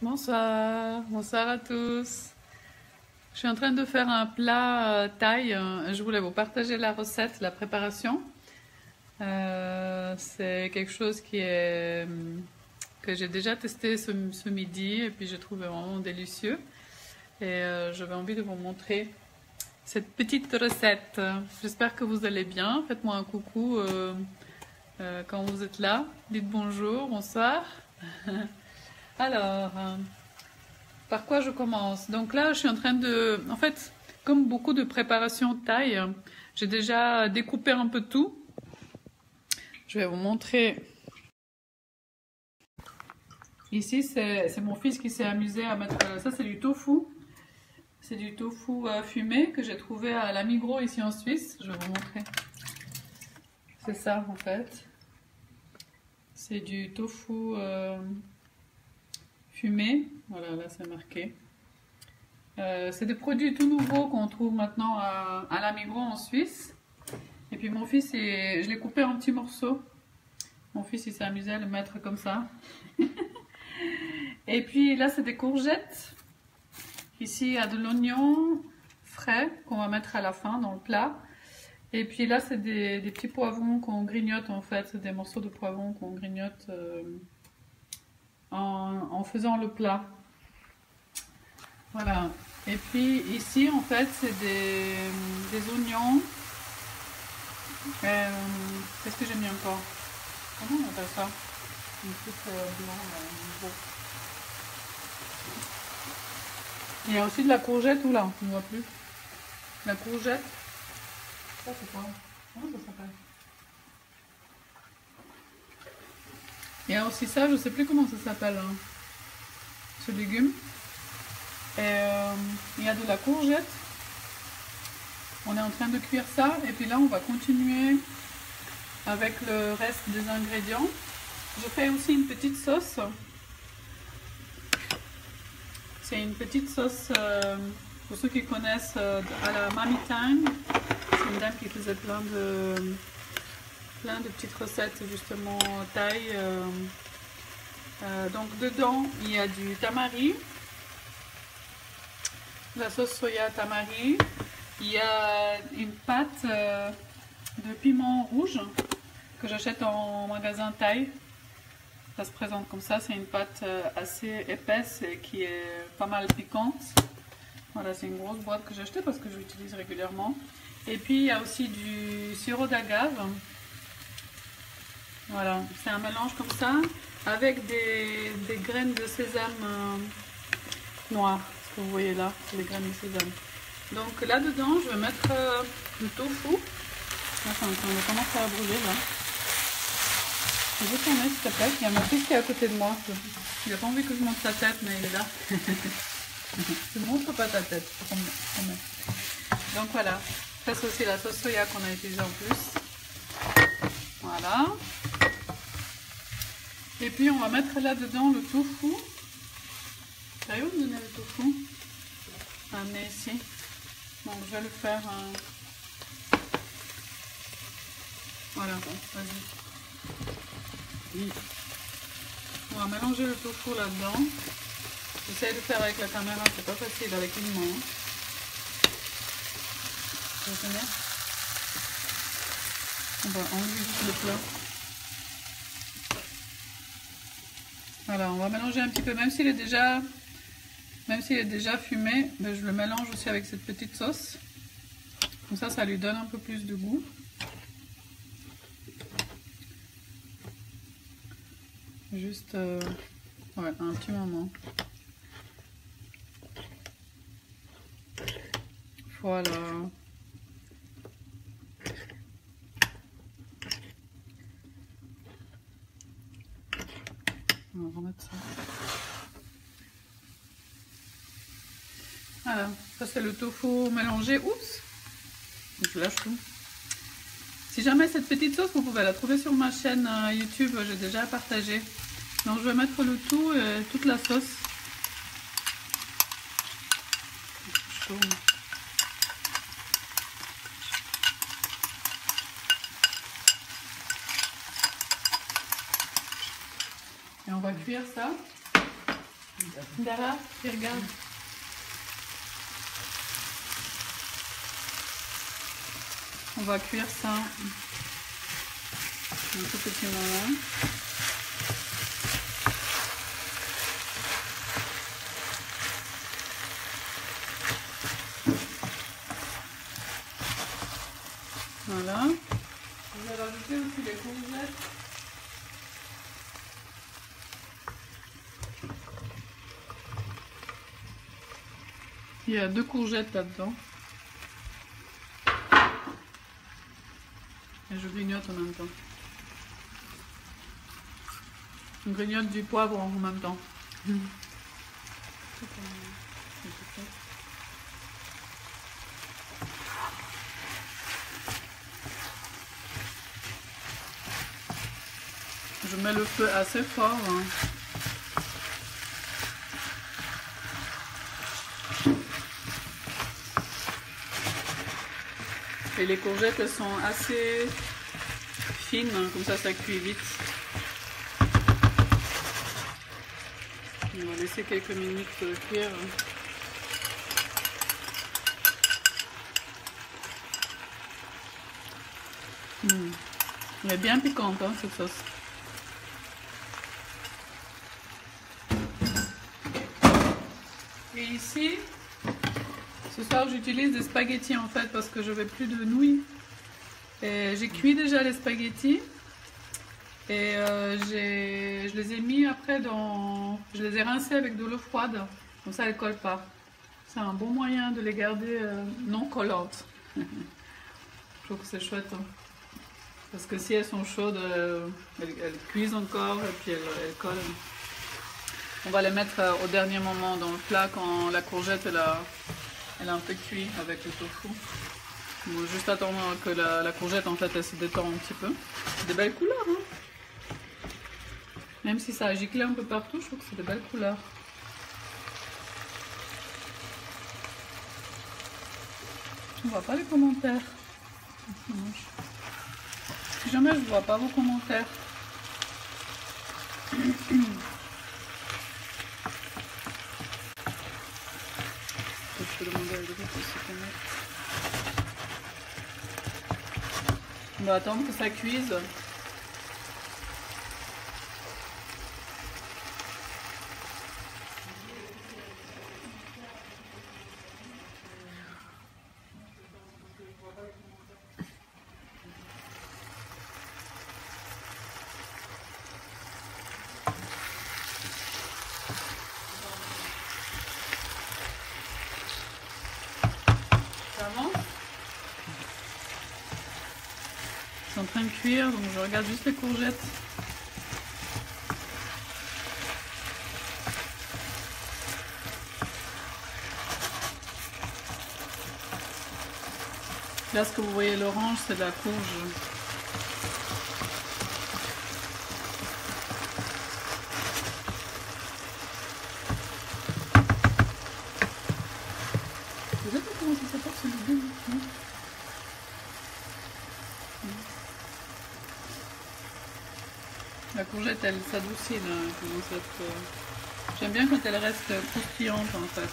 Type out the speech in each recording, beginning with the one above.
Bonsoir, bonsoir à tous. Je suis en train de faire un plat thaï. Je voulais vous partager la recette, la préparation. C'est quelque chose que j'ai déjà testé ce midi et puis j'ai trouvé vraiment délicieux. Et j'avais envie de vous montrer cette petite recette. J'espère que vous allez bien. Faites-moi un coucou quand vous êtes là. Dites bonjour, bonsoir. Alors, par quoi je commence? Donc là, je suis en train de... En fait, comme beaucoup de préparations thaï, j'ai déjà découpé un peu tout. Je vais vous montrer. Ici, c'est mon fils qui s'est amusé à mettre... Ça, c'est du tofu. C'est du tofu fumé que j'ai trouvé à la Migros ici en Suisse. Je vais vous montrer. C'est ça, en fait. C'est du tofu... fumé, voilà, là c'est marqué. C'est des produits tout nouveaux qu'on trouve maintenant à la Migros en Suisse. Et puis mon fils, je l'ai coupé en petits morceaux. Mon fils il s'est amusé à le mettre comme ça. Et puis là c'est des courgettes. Ici il y a de l'oignon frais qu'on va mettre à la fin dans le plat. Et puis là c'est des petits poivrons qu'on grignote en fait. C'est des morceaux de poivrons qu'on grignote en faisant le plat. Voilà. Et puis ici en fait c'est des oignons. Qu'est-ce que j'ai mis encore? Comment on appelle ça? Un truc blanc gros. Il y a aussi de la courgette ou là? On ne voit plus. La courgette. Ça c'est quoi? Comment ça s'appelle? Il y a aussi ça, je ne sais plus comment ça s'appelle, hein, ce légume. Et il y a de la courgette. On est en train de cuire ça. Et puis là, on va continuer avec le reste des ingrédients. Je fais aussi une petite sauce. C'est une petite sauce, pour ceux qui connaissent, à la Mami Tang. C'est une dame qui faisait plein de petites recettes justement thaï. Donc dedans il y a du tamari, la sauce soya tamari, il y a une pâte de piment rouge que j'achète en magasin thaï. Ça se présente comme ça, c'est une pâte assez épaisse et qui est pas mal piquante. Voilà, c'est une grosse boîte que j'ai achetée parce que je l'utilise régulièrement. Et puis il y a aussi du sirop d'agave. Voilà, c'est un mélange comme ça avec des graines de sésame noires. Ce que vous voyez là, c'est les graines de sésame. Donc là-dedans, je vais mettre le tofu. Là, c'est en train de commencer à brûler là. Je vais tourner s'il te plaît. Il y a mon fils qui est à côté de moi. Il n'a pas envie que je monte sa tête, mais il est là. Je ne montre pas ta tête. Donc voilà, ça c'est aussi la sauce soya qu'on a utilisée en plus. Voilà. Et puis on va mettre là-dedans le tofu. T'as où me donner le tofu? Amener ici. Donc je vais le faire. Voilà, vas-y. On va mélanger le tofu là-dedans. J'essaie de faire avec la caméra, c'est pas facile avec une main. Vous tenez? On va enlever le plat. Voilà, on va mélanger un petit peu, même s'il est déjà fumé, ben je le mélange aussi avec cette petite sauce. Comme ça, ça lui donne un peu plus de goût. Juste ouais, un petit moment. Voilà. On va remettre ça. Voilà, ça c'est le tofu mélangé. Oups, je lâche tout. Si jamais cette petite sauce, vous pouvez la trouver sur ma chaîne YouTube, j'ai déjà partagé. Donc je vais mettre le tout, toute la sauce. Je tourne. Et on va cuire ça. Dara, tu regardes. On va cuire ça un tout petit moment. Voilà. Je vais rajouter aussi les courgettes. Il y a 2 courgettes là-dedans. Et je grignote en même temps. Je grignote du poivre en même temps. Je mets le feu assez fort. Hein. Et les courgettes, elles sont assez fines, hein, comme ça cuit vite. On va laisser quelques minutes cuire. Elle est bien piquante, hein, cette sauce. Et ici, ce soir j'utilise des spaghettis en fait parce que je n'avais plus de nouilles. Et j'ai cuit déjà les spaghettis et je les ai mis après dans... Je les ai rincés avec de l'eau froide, comme ça elles ne collent pas. C'est un bon moyen de les garder non collantes. Je trouve que c'est chouette. Hein. Parce que si elles sont chaudes, elles cuisent encore et puis elles collent. On va les mettre au dernier moment dans le plat quand la courgette elle a un peu cuit avec le tofu. On va juste attendre que la courgette en fait elle se détend un petit peu. C'est des belles couleurs. Hein. Même si ça a giclé un peu partout, je trouve que c'est des belles couleurs. Je ne vois pas les commentaires. Si jamais je ne vois pas vos commentaires. Je peux demander à Edric de se connecter. On va attendre que ça cuise. C'est en train de cuire, donc je regarde juste les courgettes. Là, ce que vous voyez l'orange, c'est de la courge. Vous savez comment ça s'appelle ce légume? La courgette, elle s'adoucit. J'aime bien quand elle reste croustillante en fait.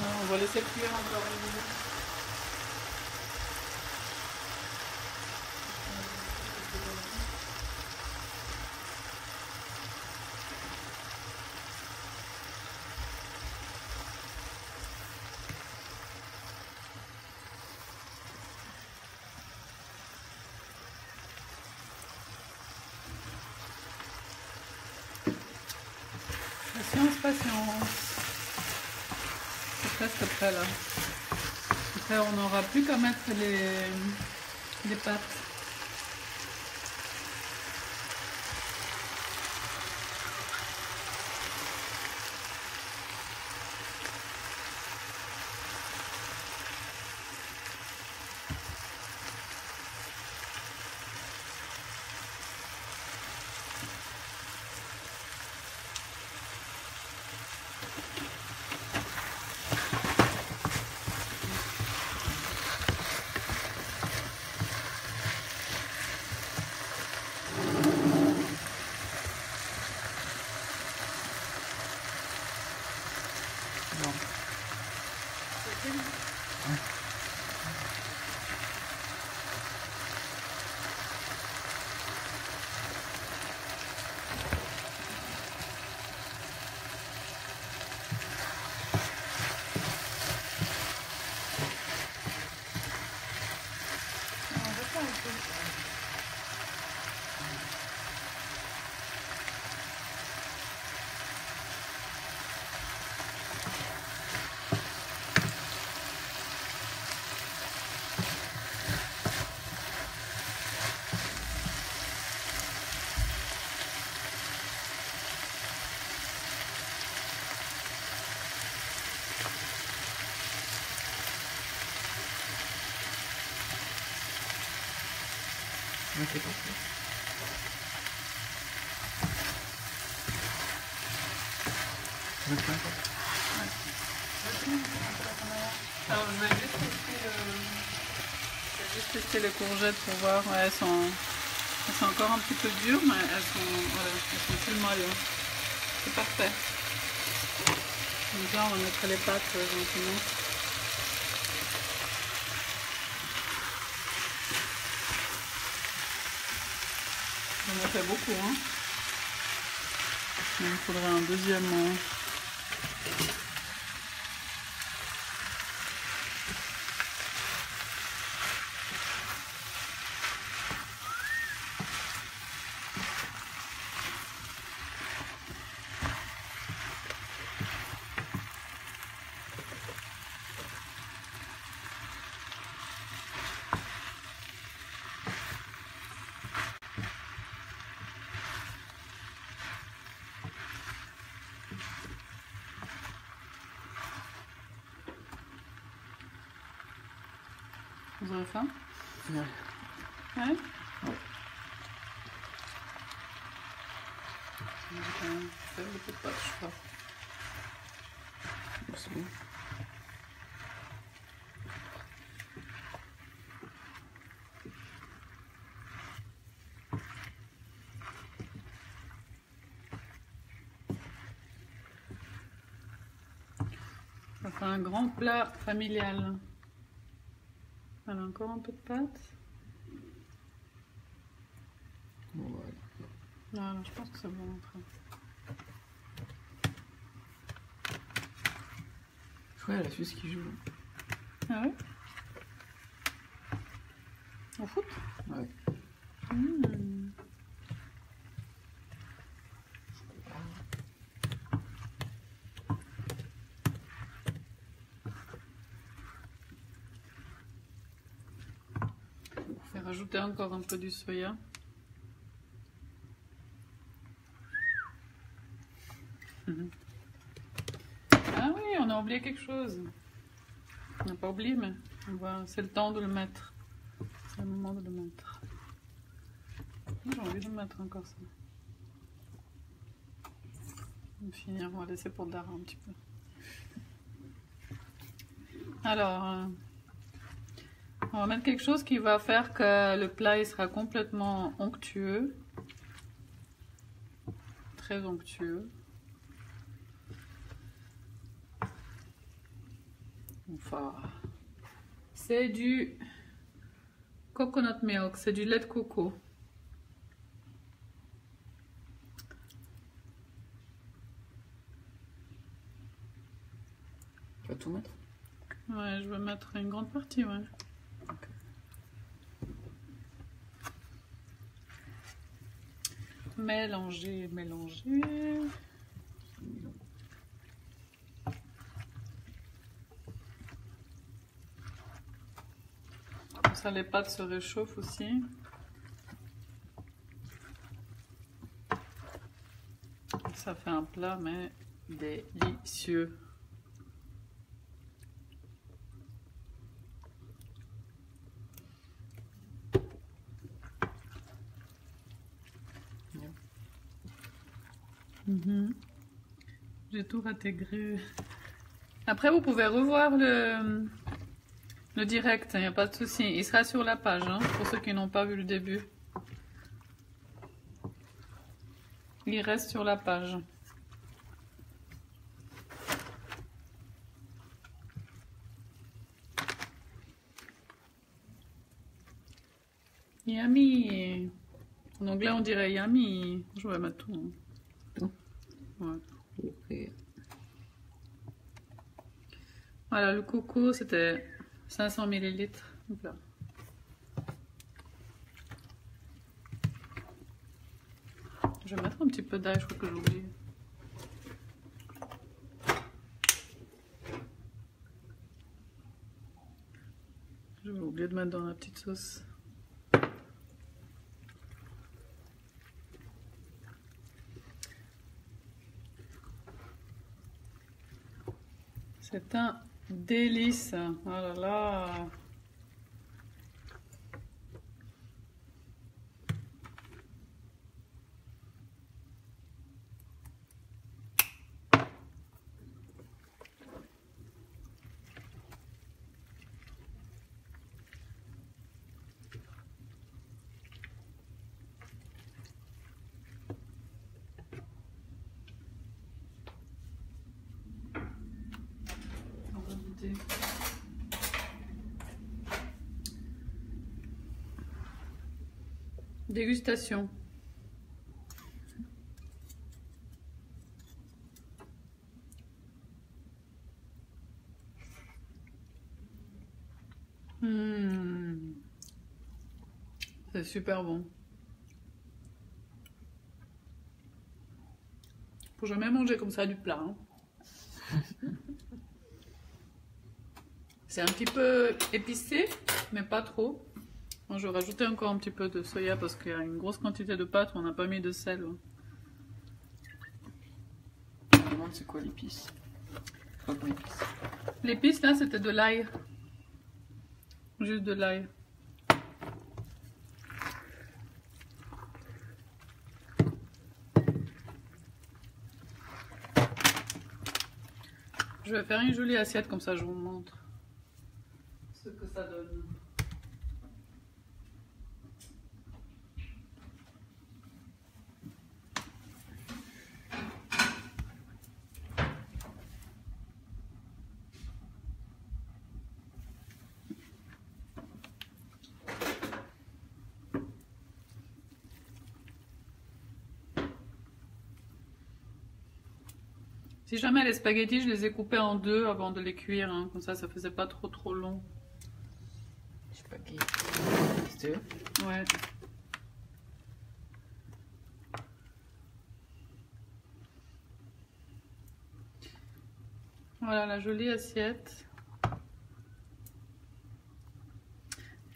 On va laisser cuire encore une minute. Patience. C'est presque prêt là. Après on n'aura plus qu'à mettre les pâtes. c'est parfait. Alors je vais juste tester les courgettes pour voir. Ouais, elles sont encore un petit peu dures, mais elles sont plus molles. C'est parfait. Donc là on va mettre les pâtes gentiment. On en a fait beaucoup, hein. Il faudrait un deuxième. Vous avez faim? Ouais. Ouais? Ouais. Je vais quand même faire un peu de pâte, je crois. C'est bon. Ça fait un grand plat familial. Voilà, encore un peu de pâte. Bon, voilà. Voilà, je pense que ça va rentrer. Je crois qu'il y a la Suisse qui joue. Ah ouais? Au foot? Ouais. Mmh. Je vais rajouter encore un peu du soya. Ah oui, on a oublié quelque chose. On n'a pas oublié, mais c'est le temps de le mettre. C'est le moment de le mettre. J'ai envie de mettre encore ça. On va finir, on va laisser pour Dara un petit peu. Alors, on va mettre quelque chose qui va faire que le plat il sera complètement onctueux. Très onctueux. Enfin, c'est du coconut milk, c'est du lait de coco. Tu vas tout mettre? Ouais, je vais mettre une grande partie, ouais. Okay. Mélanger, mélanger. Comme ça, les pâtes se réchauffent aussi. Ça fait un plat, mais délicieux. J'ai tout intégré. Après, vous pouvez revoir le direct, il n'y a pas de souci. Il sera sur la page, hein, pour ceux qui n'ont pas vu le début. Il reste sur la page. Yummy. En anglais, on dirait yummy. Je vais mettre tout. Tout? Ouais. Ok. Voilà, le coco, c'était 500 ml. Là. Je vais mettre un petit peu d'ail, je crois que j'ai oublié. Je vais oublier de mettre dans la petite sauce. C'est un délice. Oh là là. Dégustation. C'est super bon. Faut jamais manger comme ça du plat. Hein. C'est un petit peu épicé, mais pas trop. Moi, je vais rajouter encore un petit peu de soya parce qu'il y a une grosse quantité de pâtes, on n'a pas mis de sel. Je me demande c'est quoi l'épice. Pas pour l'épice. L'épice là, c'était de l'ail. Juste de l'ail. Je vais faire une jolie assiette comme ça, je vous montre ce que ça donne. Si jamais les spaghettis, je les ai coupés en deux avant de les cuire, hein. Comme ça faisait pas trop long. Spaghetti. C'est eux? Ouais. Voilà la jolie assiette.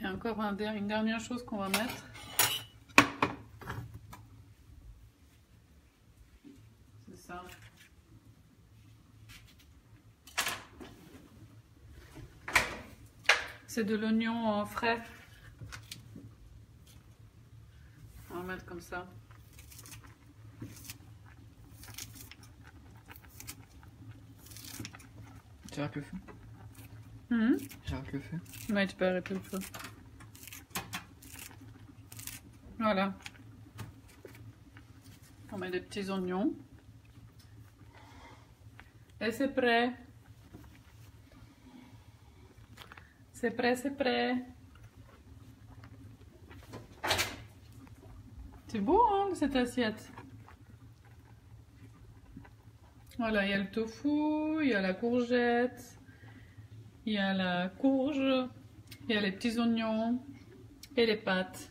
Et encore une dernière chose qu'on va mettre. C'est ça. C'est de l'oignon frais. On va mettre comme ça. Tu arrêtes le feu? J'arrête le feu. Ouais, tu peux arrêter le feu. Voilà. On met des petits oignons. Et c'est prêt. C'est prêt, c'est prêt. C'est beau, hein, cette assiette. Voilà, il y a le tofu, il y a la courgette, il y a la courge, il y a les petits oignons et les pâtes.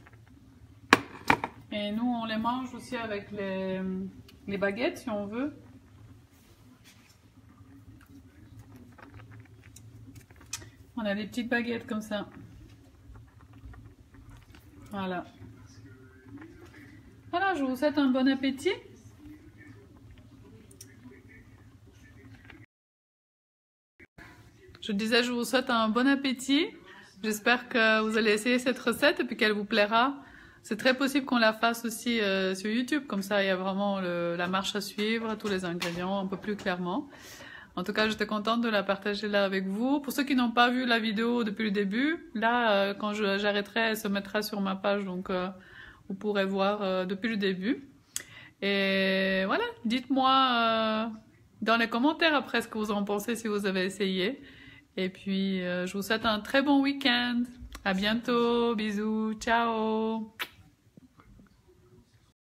Et nous, on les mange aussi avec les baguettes, si on veut. On a des petites baguettes comme ça. Voilà. Voilà, je vous souhaite un bon appétit. Je disais, je vous souhaite un bon appétit. J'espère que vous allez essayer cette recette et puis qu'elle vous plaira. C'est très possible qu'on la fasse aussi sur YouTube. Comme ça, il y a vraiment la marche à suivre, tous les ingrédients un peu plus clairement. En tout cas, j'étais contente de la partager là avec vous. Pour ceux qui n'ont pas vu la vidéo depuis le début, là, quand j'arrêterai, elle se mettra sur ma page. Donc, vous pourrez voir depuis le début. Et voilà, dites-moi dans les commentaires après ce que vous en pensez si vous avez essayé. Et puis, je vous souhaite un très bon week-end. À bientôt. Bisous. Ciao.